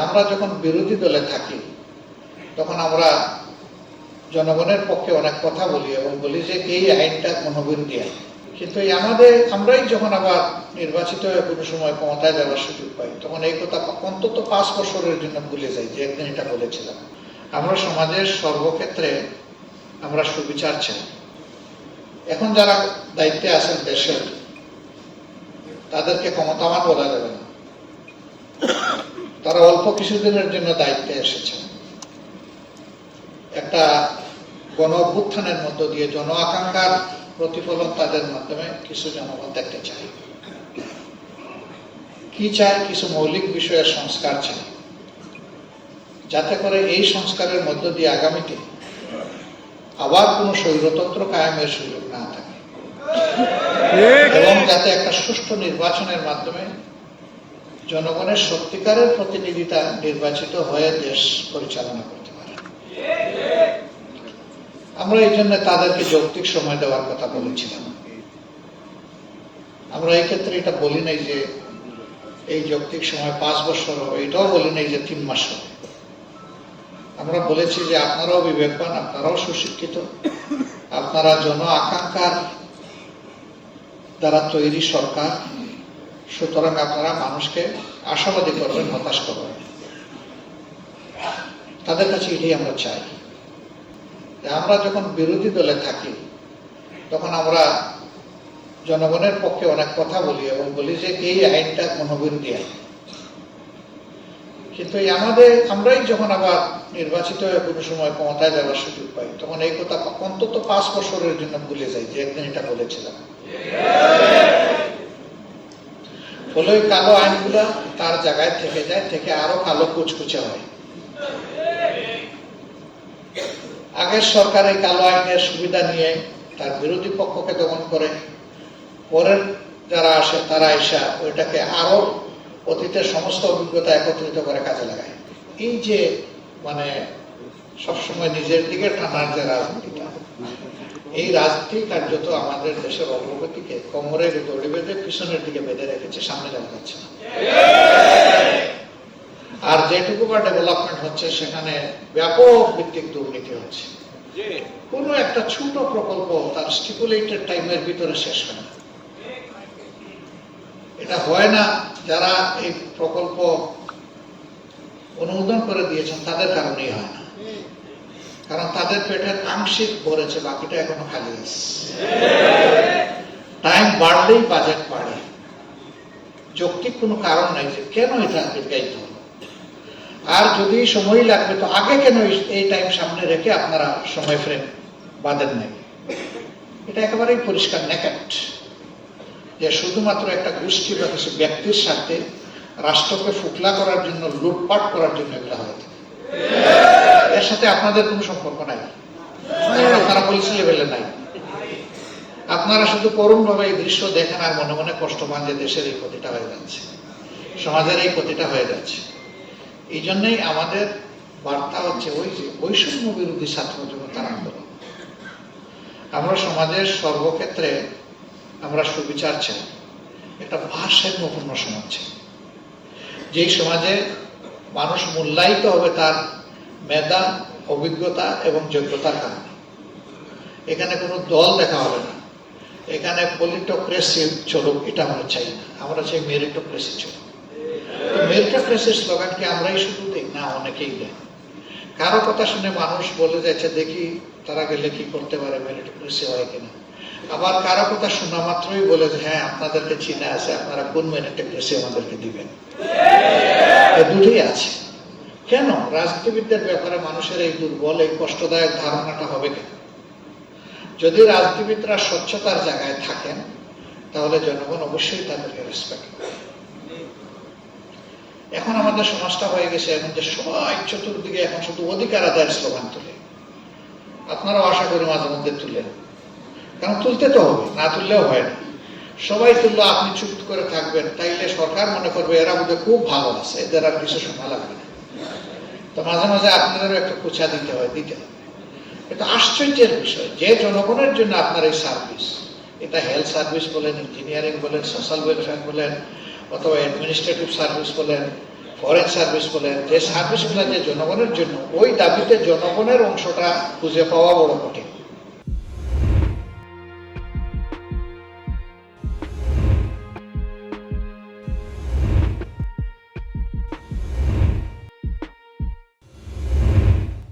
আমরা যখন বিরোধী দলে থাকি তখন আমরা জনগণের পক্ষে অনেক কথা বলি এবং বলি যে এই আইনটা মনোবিরোধী আইন, কিন্তু আমরাই যখন আবার নির্বাচিত হয়ে কোনো সময় ক্ষমতায় যাওয়ার সুযোগ পাই তখন এই কথা অন্তত 5 বছরের জন্য ভুলে যাই যে একদিন এটা বলেছিলাম। আমরা সমাজের সর্বক্ষেত্রে আমরা সুবিচার চাই। এখন যারা দায়িত্বে আছেন দেশের, তাদেরকে ক্ষমতাবান বলা যাবে না। তারা অল্প কিছুদিনের জন্য দায়িত্বে এসেছেন। একটা গণ অভ্যুত্থানের মধ্য দিয়ে জন আকাঙ্ক্ষার প্রতিফলন তাদের মাধ্যমে কিছু জনগণ দেখতে চায়। কি চায়? কিছু মৌলিক বিষয়ের সংস্কার চায়, যাতে করে এই সংস্কারের মধ্য দিয়ে আগামীতে আবার কোনো স্বৈরতন্ত্র কায়েমের সুযোগ না থাকে এবং যাতে একটা সুষ্ঠু নির্বাচনের মাধ্যমে জনগণের সত্যিকারের প্রতিনিধিতা নির্বাচিত হয়ে দেশ পরিচালনা করতে পারে। আমরা এই জন্য তাদেরকে যৌক্তিক সময় দেওয়ার কথা বলেছিলাম। আমরা এই ক্ষেত্রে এটা বলি নাই যে এই যৌক্তিক সময় 5 বছর হবে, এটাও বলি নাই যে 3 মাস হবে। আমরা বলেছি যে আপনারাও বিবেকবান, আপনারাও সুশিক্ষিত, আপনারা জন আকাঙ্ক্ষার দ্বারা তৈরি সরকার, সুতরাং আপনারা মানুষকে আশাবাদী করবেন, হতাশ করবেন। তাদের কাছে এটাই আমরা চাই। আমরা যখন বিরোধী দলে থাকি তখন আমরা জনগণের পক্ষে অনেক কথা বলি এবং বলি যে এই আইনটা মনোবিরোধী আইন, কিন্তু আমরাই যখন আবার নির্বাচিত হয়ে কোনো সময় ক্ষমতায় যাওয়ার সুযোগ পাই তখন এই কথা অন্তত 5 বছরের জন্য ভুলে যাই যে একদিন এটা বলেছিলাম। ফলে ওই কালো আইনগুলা তার জায়গায় থেকে যায়, থেকে আরো কালো কুচকুচে হয়। আগের সরকার এই কালো আইনের সুবিধা নিয়ে তার বিরোধী পক্ষকে দমন করে, পরের যারা আসে তারা এসে ওইটাকে আরো অতীতের সমস্ত অভিজ্ঞতা একত্রিত করে কাজে লাগায়। এই যে সবসময় নিজের দিকে টানার যে রাজনীতিটা, এই রাজনীতি কার্যত আমাদের দেশের অগ্রগতিকে কোমরে দড়ি বেঁধে পিছনের দিকে বেঁধে রেখেছে, সামনে যাওয়া যাচ্ছে না। আর যেটুকু বা ডেভেলপমেন্ট হচ্ছে সেখানে ব্যাপক ভিত্তিক দুর্নীতি হচ্ছে। কোনো একটা ছোট প্রকল্প তার স্টিপুলেটেড টাইমের ভিতরে শেষ হয় না। এটা হয় না যারা এই প্রকল্প অনুমোদন করে দিয়েছেন তাদের কারণেই হয় না, কারণ তাদের পেটের আংশিক ভরেছে, বাকিটা এখনো খালি আছে। টাইম বাড়লেই বাজেট বাড়ে, যৌক্তিক কোনো কারণ নাই যে কেন এটা দীর্ঘায়িত হলো। আর যদি সময় লাগবে তো আগে কেন এই টাইম সামনে রেখে আপনারা সময় ফ্রেম বাঁধেন নাই? এটা একেবারেই পরিষ্কার নেকেট যে শুধুমাত্র একটা গোষ্ঠী বা কিছু ব্যক্তির সাথে রাষ্ট্রকে ফুকলা করার জন্য, লুটপাট করার জন্য এগুলো হয়ে থাকে। এর সাথে আপনাদের কোনো সম্পর্ক নাই, আপনারা পলিসি লেভেলে নাই। আপনারা শুধু করুণ ভাবে এই দৃশ্য দেখেন আর মনে মনে কষ্ট পান যে দেশের এই ক্ষতিটা হয়ে যাচ্ছে, সমাজের এই ক্ষতিটা হয়ে যাচ্ছে। এই জন্যই আমাদের বার্তা হচ্ছে ওই যে বৈষম্য বিরোধী ছাত্র জনতার আন্দোলন। আমরা সমাজের সর্বক্ষেত্রে আমরা সুবিচার চাই, একটা ভারসাম্যপূর্ণ সমাজ চাই, যেই সমাজে মানুষ মূল্যায়িত হবে তার মেধা, অভিজ্ঞতা এবং যোগ্যতার কারণে। এখানে কোনো দল দেখা হবে না, এখানে পলিটোক্রেসি চলুক এটা আমরা চাই না, আমরা চাই মেরিটোক্রেসি চলুক। মেরিটোক্রেসির স্লোগানকে আমরাই শুধু দিই না, অনেকেই দেয়। কারো কথা শুনে মানুষ বলে যাচ্ছে দেখি তারা গেলে কি করতে পারে, মেরিটোক্রেসি হয় কিনা। আবার কারো কথা শোনা মাত্রই বলে যে হ্যাঁ আপনাদেরকে চিনে আছে, আপনারা কোন মেরিটোক্রেসি আমাদেরকে দিবেন। দুটোই আছে। কেন রাজনীতিবিদদের ব্যাপারে মানুষের এই দুর্বল, এই কষ্টদায়ক ধারণাটা হবে কেন? যদি রাজনীতিবিদরা স্বচ্ছতার জায়গায় থাকেন তাহলে জনগণ অবশ্যই তাদেরকে রেসপেক্ট করে। এখন আমাদের সমাজটা হয়ে গেছে এখন যে সবাই চতুর্দিকে এখন শুধু অধিকার আদায়ের স্লোগান তুলে। আপনারাও আশা করি মাঝে মধ্যে তুলেন, কারণ তুলতে তো হবে, না তুললেও হয় না। সবাই তুললো, আপনি চুপ করে থাকবেন, তাইলে সরকার মনে করবে এরা বোধহয় খুব ভালো আছে, এদের আর কিছু শোনা লাগবে না। তো মাঝে মাঝে আপনাদেরও একটা কুচা দিতে হয়। এটা আশ্চর্যের বিষয় যে জনগণের জন্য আপনার এই সার্ভিস, এটা হেলথ সার্ভিস বলেন, ইঞ্জিনিয়ারিং বলেন, সোশ্যাল ওয়েলফেয়ার বলেন, অথবা অ্যাডমিনিস্ট্রেটিভ সার্ভিস বলেন, ফরেন সার্ভিস বলেন, যে সার্ভিসগুলো যে জনগণের জন্য, ওই দাবিতে জনগণের অংশটা খুঁজে পাওয়া বড় কঠিন।